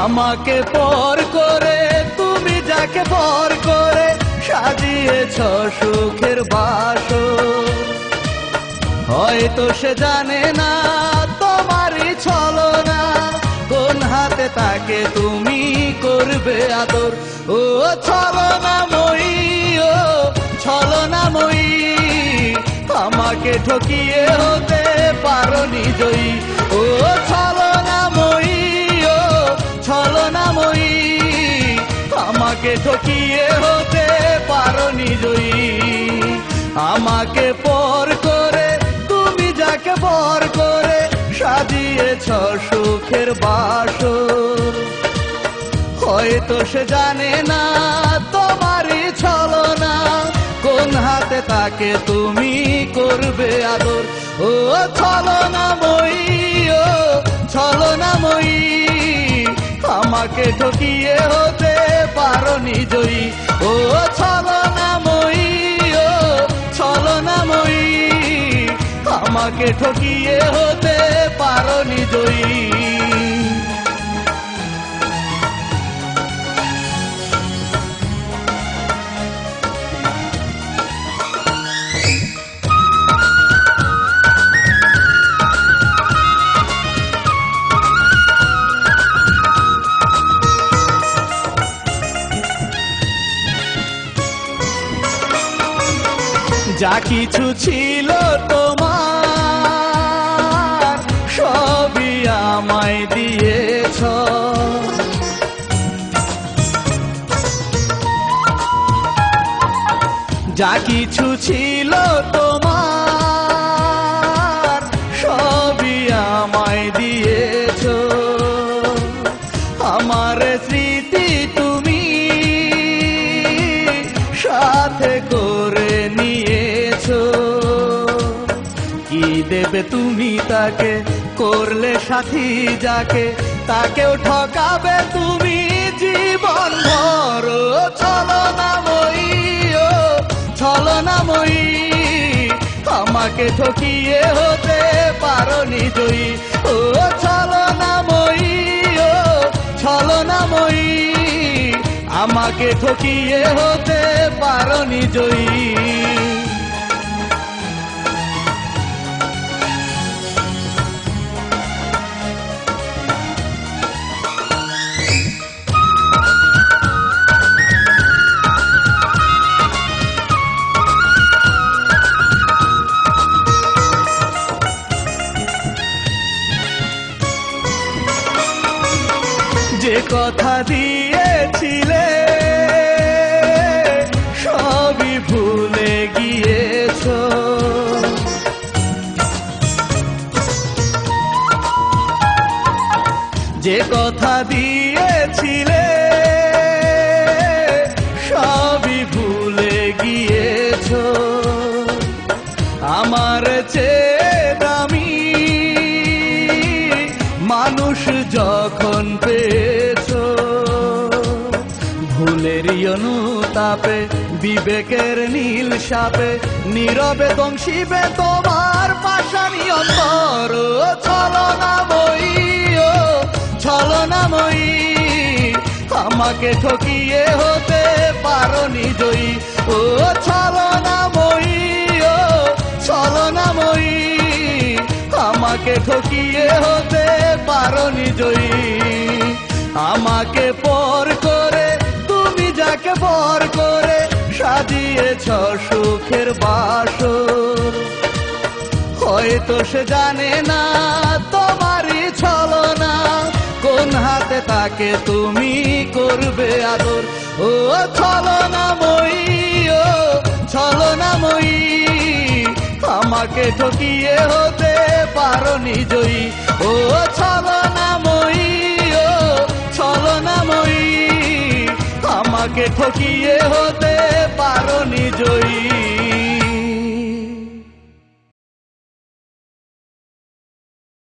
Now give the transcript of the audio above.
আমাকে পর করে তুমি যাকে পর করে সাজিয়েছ সুখের বাসর। হয়তো সে জানে না তোমারই ছলনা, কোন হাতে তাকে তুমি করবে আদর। ও ছলনাময়ী, ও ছলনাময়ী, আমাকে ঠকিয়ে হতে পারোনি জয়ী। ও ছলনাময়ী, ও ছলনাময়ী, আমাকে ঠকিয়ে হতে পারোনি জয়ী। আমাকে পর করে তুমি যাকে পর করে সাজিয়েছ সুখের বাসর। হয়তো সে জানে না তোমারই ছলনা, কোন হাতে তাকে তুমি করবে আদর। ও ছলনাময়ী, ও ছলনাময়ী, আমাকে ঠকিয়ে হতে পারোনি জয়ী। ও ছলনাময়ী, ও ছলনাময়ী, আমাকে ঠকিয়ে হতে পারোনি জয়ী। যা কিছু ছিল তোমার সবই আমায় দিয়েছ। যা কিছু ছিল তোমার সবই আমায় দিয়েছ। আমার স্মৃতি তুমি সাথে করে নিয়েছ। কি দেবে তুমি তাকে করলে সাথী যাকে, তাকেও ঠকাবে তুমি জীবন ভর। ছলনাময়ী, ও ছলনাময়ী, আমাকে ঠকিয়ে হতে পারোনি জয়ী। ও ছলনাময়ী, ও ছলনাময়ী, আমাকে ঠকিয়ে হতে পারোনি জয়ী। যে কথা দিয়েছিলে সবই ভুলে গিয়েছ। যে কথা দিয়েছিলে সবই ভুলে গিয়েছ। আমার চেয়ে দামি মানুষ যখন পেয়েছ, ভুলেরই অনুতাপে বিবেকের নীল সাপে নীরবে দংশিবে তোমার পাষাণী অন্তর। ছলনাময়ী, ও ছলনাময়ী, আমাকে ঠকিয়ে হতে পারোনি জয়ী। ও ছলনাময়ী, ও ছলনাময়ী, আমাকে ঠকিয়ে হতে পারোনি জয়ী। আমাকে পর করে তুমি যাকে পর করে সাজিয়েছ সুখের বাসর। হয়তো সে জানে না তোমারই ছলনা, কোন হাতে তাকে তুমি করবে আদর। ও ছলনাময়ী, ও ছলনাময়ী, আমাকে ঠকিয়ে হতে পারোনি জয়ী। ও ছলনাময়ী, ও ছলনাময়ী, আমাকে ঠকিয়ে হতে পারোনি জয়ী।